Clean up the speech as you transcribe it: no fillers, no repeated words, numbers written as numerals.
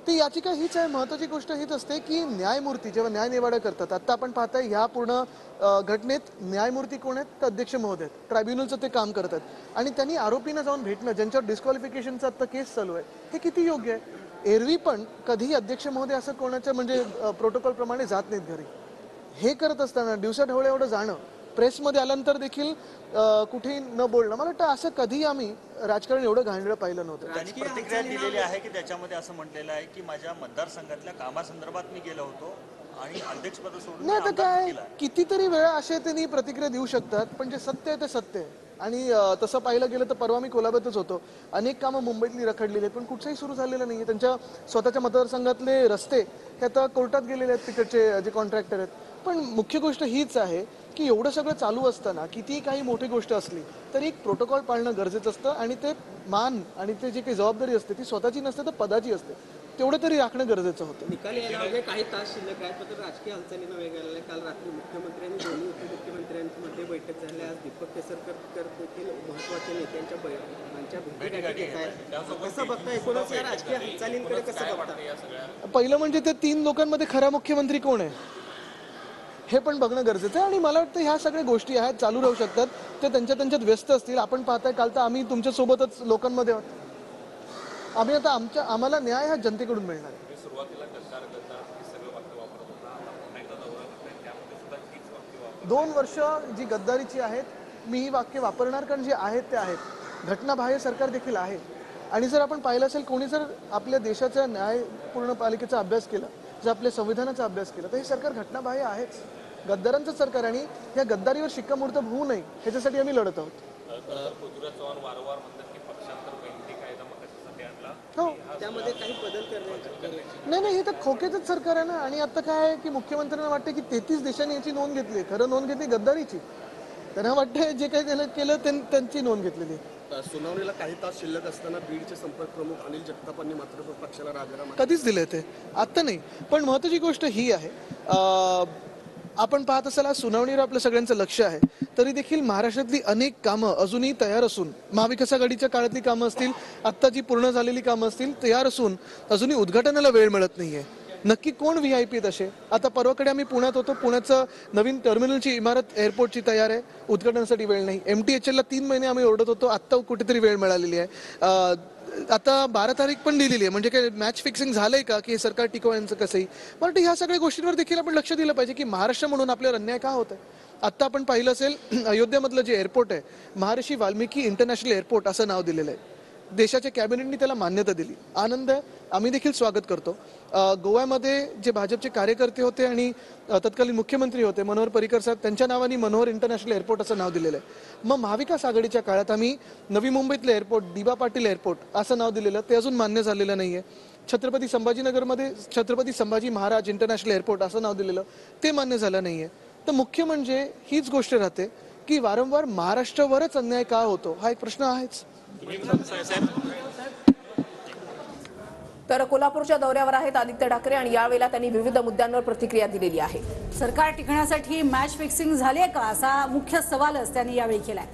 ती याचिका हीच आहे. महत्त्वाची गोष्ट हीच असते की न्यायमूर्ती जेव्हा न्यायनिवाडा करतात, आता आपण पाहताय ह्या पूर्ण घटनेत न्यायमूर्ती कोण आहेत? तर अध्यक्ष महोदय आहेत. ट्रायब्युनलचं ते काम करतात आणि त्यांनी आरोपींना जाऊन भेटणं, ज्यांच्यावर डिस्क्वालिफिकेशनचा आता केस चालू आहे, हे किती योग्य आहे? एरवी पण कधी अध्यक्ष महोदय असं कोणाच्या म्हणजे प्रोटोकॉल प्रमाणे जात नाहीत घरी. हे करत असताना दिवसाढवळ्या एवढं जाणं, प्रेसमध्ये आल्यानंतर देखील कुठेही न बोलणं, मला वाटतं असं कधीही आम्ही राजकारण एवढं घाणेरडं पाहिलं नव्हतं. त्यांनी प्रतिक्रिया दिलेली आहे की त्याच्यामध्ये असं म्हटलेलं आहे की माझ्या मतदारसंघातल्या कामासंदर्भात मी गेलो होतो आणि अध्यक्षपद सोडून नाही, आता काय केलं. कितीतरी वेळा असे त्यांनी प्रतिक्रिया देऊ शकतात, पण जे सत्य आहे ते सत्य आहे. आणि तसं पाहिलं गेलं तर परवा मी कोल्हापूरतच होतो. अनेक कामं मुंबईतली रखडलेली आहेत, पण कुठचंही सुरू झालेलं नाही आहे. त्यांच्या स्वतःच्या मतदारसंघातले रस्ते हे आता कोर्टात गेलेले आहेत, तिकडचे जे कॉन्ट्रॅक्टर आहेत. पण मुख्य गोष्ट हीच आहे की एवढं सगळं चालू असताना कितीही काही मोठी गोष्ट असली तरी एक प्रोटोकॉल पाळणं गरजेचं असतं आणि ते मान आणि ते जे काही जबाबदारी असते ती स्वतःची नसते तर पदाची असते, तेवढं तरी राखणं गरजेचं होतं. निकाल यायला काही तास शिल्लक आहेत, पण राजकीय हालचालीनं वेग आलेला आहे. काल रात्री मुख्यमंत्र्यांनी दोन्ही उपमुख्यमंत्र्यांमध्ये बैठक झाली. आज दीपक केसरकर देखील महत्त्वाच्या नेत्यांच्या भेटीगाठी घेत आहेत. कसं बघता एकूणच या राजकीय हालचालींकडे कसं बघता? पहिलं म्हणजे ते 3 लोकांमध्ये खरा मुख्यमंत्री कोण आहे हे पण बघणं गरजेचं आहे. आणि मला वाटतं ह्या सगळ्या गोष्टी आहेत, चालू राहू शकतात. ते त्यांच्यात व्यस्त असतील. आपण पाहताय काल तर आम्ही तुमच्यासोबतच लोकांमध्ये आहोत. आम्ही आता आम्हाला न्याय हा जनतेकडून मिळणार आहे. 2 वर्ष जी गद्दारीची आहेत, मी ही वाक्य वापरणार, कारण जे आहेत ते आहेत. घटनाबाह्य सरकार देखील आहे. आणि जर आपण पाहिलं असेल, कोणी जर आपल्या देशाच्या न्यायपूर्ण पालिकेचा अभ्यास केला, जर आपल्या संविधानाचा अभ्यास केला, तर हे सरकार घटनाबाह्य आहेच. गद्दारांचं सरकार, आणि या गद्दारीवर शिक्कामोर्तब होऊ नये ह्याच्यासाठी आम्ही लढत आहोत. हो, त्यामध्ये काही बदल करण्याचे नाही, हे तर खोक्याचंच सरकार आहे ना. आणि आता काय आहे की मुख्यमंत्र्यांना वाटतं की 33 देशांनी याची नोंद घेतली. खरं नोंद घेतली गद्दारीची. त्यांना वाटतं जे काही त्याला केलं त्यांची नोंद घेतलेली. सुनावणीला काही तास शिल्लक असताना बीडचे संपर्क प्रमुख अनिल जगतापांनी मात्र पक्षाला राजीनामा कधीच दिले ते, आत्ता नाही. पण महत्त्वाची गोष्ट ही आहे, आपण पाहत असाल आज सुनावणीवर आपलं सगळ्यांचं लक्ष आहे, तरी देखील महाराष्ट्रातली अनेक कामं अजूनही तयार असून, महाविकास आघाडीच्या काळातली कामं असतील, आत्ता जी पूर्ण झालेली कामं असतील, तयार असून अजूनही उद्घाटनाला वेळ मिळत नाहीये. नक्की कोण VIP आहेत असे? आता परवाकडे आम्ही पुण्यात होतो. पुण्याचं नवीन टर्मिनलची इमारत एअरपोर्टची तयार आहे, उद्घाटनासाठी वेळ नाही. MTHL ला 3 महिने आम्ही ओरडत होतो, आत्ता कुठेतरी वेळ मिळालेली आहे. आता 12 तारीख पण दिलेली आहे. म्हणजे काय मॅच फिक्सिंग झालंय का की सरकार टिकवायचं कसंही? मला वाटतं ह्या सगळ्या गोष्टींवर देखील आपण लक्ष दिलं पाहिजे की महाराष्ट्र म्हणून आपल्यावर अन्याय का होत आहे. आत्ता आपण पाहिलं असेल, अयोध्येमधलं जे एअरपोर्ट आहे, महर्षी वाल्मिकी इंटरनॅशनल एअरपोर्ट असं नाव दिलेलं आहे. देशाच्या कॅबिनेटनी त्याला मान्यता दिली. आनंद आहे, आम्ही देखील स्वागत करतो. गोव्यामध्ये जे भाजपचे कार्यकर्ते होते आणि तत्कालीन मुख्यमंत्री होते मनोहर पर्रिकर साहेब, त्यांच्या नावाने मनोहर इंटरनॅशनल एअरपोर्ट असं नाव दिलेलं आहे. मग महाविकास आघाडीच्या काळात आम्ही नवी मुंबईतलं एअरपोर्ट डी.बा. पाटील एअरपोर्ट असं नाव दिलेलं, ते अजून मान्य झालेलं नाही आहे. छत्रपती संभाजीनगरमध्ये छत्रपती संभाजी महाराज इंटरनॅशनल एअरपोर्ट असं नाव दिलेलं, ते मान्य झालं नाही आहे. तर मुख्य म्हणजे हीच गोष्ट राहते की वारंवार महाराष्ट्रावरच अन्याय का होतो, हा एक प्रश्न आहेच. तर कोल्हापूरच्या दौऱ्यावर आहेत आदित्य ठाकरे आणि यावेळेला त्यांनी विविध मुद्द्यांवर प्रतिक्रिया दिलेली आहे. सरकार टिकण्यासाठी मॅच फिक्सिंग झाले का, असा मुख्य सवालच त्यांनी यावेळी केलाय.